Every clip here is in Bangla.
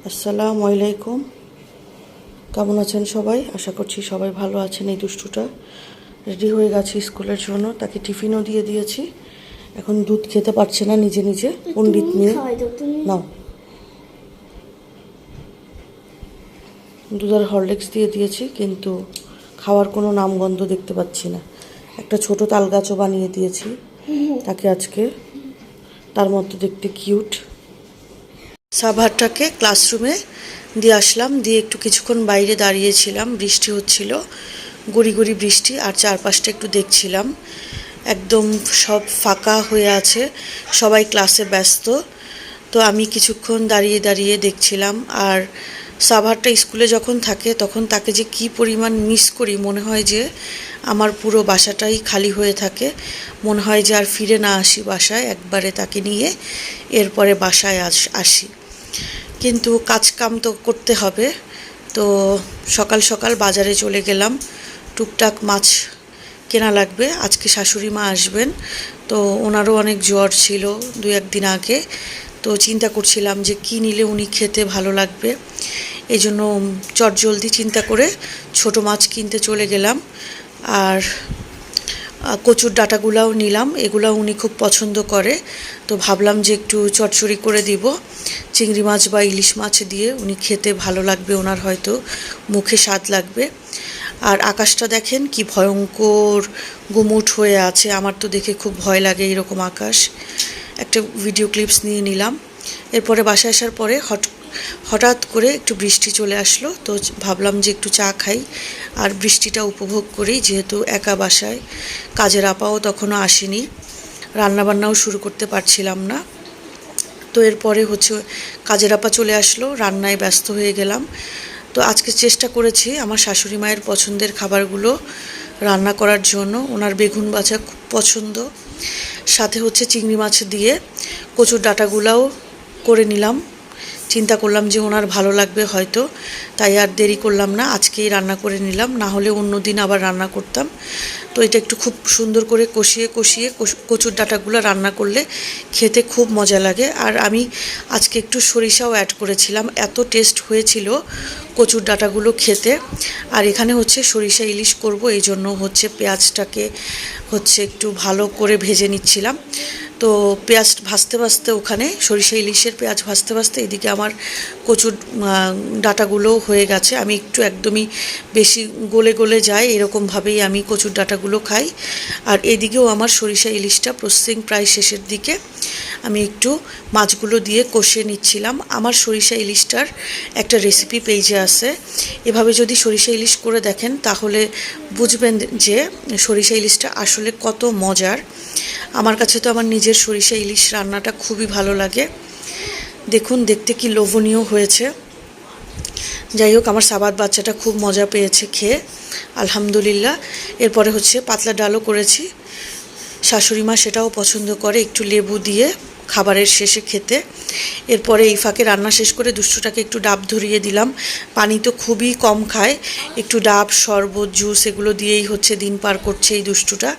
আসসালামু আলাইকুম। কেমন আছেন সবাই? আশা করছি সবাই ভালো আছেন। এই দুষ্টুটা রেডি হয়ে গেছে স্কুলের জন্য, তাকে টিফিনও দিয়ে দিয়েছি। এখন দুধ খেতে পারছে না নিজে নিজে, পণ্ডিত নিয়ে নাও। দুধ আর হরলিক্স দিয়ে দিয়েছি, কিন্তু খাওয়ার কোনো নামগন্ধ দেখতে পাচ্ছি না। একটা ছোট তাল গাছও বানিয়ে দিয়েছি তাকে আজকে, তার মধ্যে দেখতে কিউট। সাভারটাকে ক্লাসরুমে দিয়ে আসলাম, দিয়ে একটু কিছুক্ষণ বাইরে দাঁড়িয়েছিলাম। বৃষ্টি হচ্ছিল, গুড়ি গুড়ি বৃষ্টি, আর চারপাশটা একটু দেখছিলাম। একদম সব ফাঁকা হয়ে আছে, সবাই ক্লাসে ব্যস্ত। তো আমি কিছুক্ষণ দাঁড়িয়ে দাঁড়িয়ে দেখছিলাম। আর সাভারটা স্কুলে যখন থাকে তখন তাকে যে কি পরিমাণ মিস করি, মনে হয় যে আমার পুরো বাসাটাই খালি হয়ে থাকে। মনে হয় যে আর ফিরে না আসি বাসায়, একবারে তাকে নিয়ে এরপরে বাসায় আসি। কিন্তু কাজকাম তো করতে হবে। তো সকাল সকাল বাজারে চলে গেলাম, টুকটাক মাছ কেনা লাগবে। আজকে শাশুড়ি মা আসবেন, তো ওনারও অনেক জ্বর ছিল দু একদিন আগে। তো চিন্তা করছিলাম যে কী নিলে উনি খেতে ভালো লাগবে। এই জন্য চটজলদি চিন্তা করে ছোট মাছ কিনতে চলে গেলাম। আর কচুর ডাঁটাগুলাও নিলাম, এগুলো উনি খুব পছন্দ করে। তো ভাবলাম যে একটু চটচড়ি করে দিব চিংড়ি মাছ বা ইলিশ মাছ দিয়ে, উনি খেতে ভালো লাগবে, ওনার হয়তো মুখে স্বাদ লাগবে। আর আকাশটা দেখেন কি ভয়ঙ্কর গুমুট হয়ে আছে, আমার তো দেখে খুব ভয় লাগে এরকম আকাশ। একটা ভিডিও ক্লিপস নিয়ে নিলাম। এরপরে বাসায় আসার পরে হঠাৎ করে একটু বৃষ্টি চলে আসলো, তো ভাবলাম যে একটু চা খাই আর বৃষ্টিটা উপভোগ করি, যেহেতু একা বাসায়, কাজের আপাও তখনও আসেনি, রান্নাবান্নাও শুরু করতে পারছিলাম না। তো এরপরে কাজের আপা চলে আসলো, রান্নায় ব্যস্ত হয়ে গেলাম। তো আজকে চেষ্টা করেছি আমার শাশুড়ি মায়ের পছন্দের খাবারগুলো রান্না করার জন্য। ওনার বেগুন ভাজা খুব পছন্দ, সাথে চিংড়ি মাছ দিয়ে কচুর ডাঁটাগুলাও করে নিলাম। চিন্তা করলাম যে ওনার ভালো লাগবে হয়তো, তাই আর দেরি করলাম না, আজকেই রান্না করে নিলাম, না হলে অন্য দিন আবার রান্না করতাম। তো এটা একটু খুব সুন্দর করে কষিয়ে কষিয়ে কচুর ডাঁটাগুলো রান্না করলে খেতে খুব মজা লাগে। আর আমি আজকে একটু সরিষাও অ্যাড করেছিলাম, এত টেস্ট হয়েছিল কচুর ডাঁটাগুলো খেতে। আর এখানে সরিষা ইলিশ করব, এই জন্য পেঁয়াজটাকে একটু ভালো করে ভেজে নিচ্ছিলাম। তো পেঁয়াজ ভাজতে ভাজতে, ওখানে সরিষা ইলিশের পেঁয়াজ ভাজতে ভাজতে এদিকে আমার কচুর ডাঁটাগুলোও হয়ে গেছে। আমি একটু একদমই বেশি গলে গলে যায় এরকমভাবেই আমি কচুর ডাঁটাগুলো খাই। আর এদিকেও আমার সরিষা ইলিশটা প্রসেসিং প্রায় শেষের দিকে, আমি একটু মাছগুলো দিয়ে কষিয়ে নিচ্ছিলাম। আমার সরিষা ইলিশটার একটা রেসিপি পেজে আছে, এভাবে যদি সরিষা ইলিশ করে দেখেন তাহলে বুঝবেন যে সরিষা ইলিশটা আসলে কত মজার। আমার কাছে তো আমার নিজের সরিষা ইলিশ রান্নাটা খুবই ভালো লাগে। দেখুন দেখতে কি লোভনীয় হয়েছে। যাই হোক, আমার সাবাদ বাচ্চাটা খুব মজা পেয়েছে খেয়ে, আলহামদুলিল্লাহ। এরপরে পাতলা ডালও করেছি, শাশুড়ি মা সেটাও পছন্দ করে একটু লেবু দিয়ে খাবারের শেষে খেতে। এরপরে এই ফাঁকে রান্না শেষ করে দুষ্টুটাকে একটু ডাব ধরিয়ে দিলাম। পানি তো খুবই কম খায়, একটু ডাব, শরবত, জুস এগুলো দিয়েই দিন পার করছে এই দুষ্টুটা।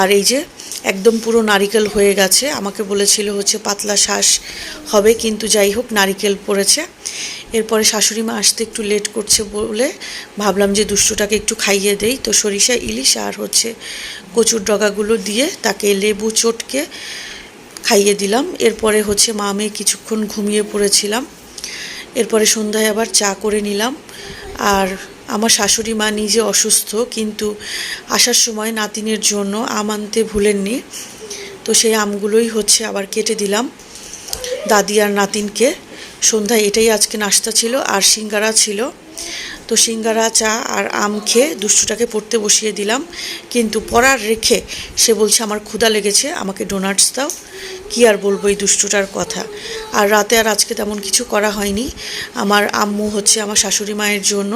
আর এই যে একদম পুরো নারিকেল হয়ে গেছে, আমাকে বলেছিল পাতলা শ্বাস হবে, কিন্তু যাই হোক নারিকেল পড়েছে। এরপরে শাশুড়ি মা আসতে একটু লেট করছে বলে ভাবলাম যে দুষ্টুটাকে একটু খাইয়ে দেই। তো সরিষা ইলিশ আর কচুর ডগাগুলো দিয়ে তাকে লেবু চটকে খাইয়ে দিলাম। এরপরে মা মেয়ে কিছুক্ষণ ঘুমিয়ে পড়েছিলাম। এরপরে সন্ধ্যায় আবার চা করে নিলাম। আর আমার শাশুড়ি মা নিজে অসুস্থ, কিন্তু আসার সময় নাতিনের জন্য আম আনতে ভুলেননি, তো সেই আমগুলোই আবার কেটে দিলাম দাদি আর নাতিনকে। সন্ধ্যায় এটাই আজকে নাস্তা ছিল, আর সিঙ্গারা ছিল। তো সিঙ্গারা, চা আর আম খেয়ে দুষ্টুটাকে পড়তে বসিয়ে দিলাম, কিন্তু পড়ার রেখে সে বলছে আমার ক্ষুধা লেগেছে, আমাকে ডোনাটস দাও। কি আর বলবো এই দুষ্টুটার কথা। আর রাতে আর আজকে তেমন কিছু করা হয়নি। আমার আম্মু আমার শাশুড়ি মায়ের জন্য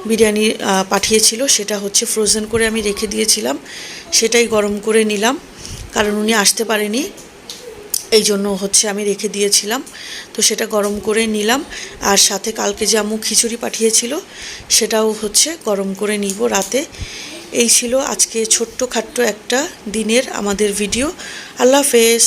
বিরিয়ানি পাঠিয়েছিল, সেটা ফ্রোজেন করে আমি রেখে দিয়েছিলাম, সেটাই গরম করে নিলাম, কারণ উনি আসতে পারেনি, এই জন্য আমি রেখে দিয়েছিলাম। তো সেটা গরম করে নিলাম। আর সাথে কালকে যে আম্মু খিচুড়ি পাঠিয়েছিল সেটাও গরম করে নিব রাতে। এই ছিল আজকে ছোট্টখাট্ট একটা দিনের আমাদের ভিডিও। আল্লাহ হাফেজ।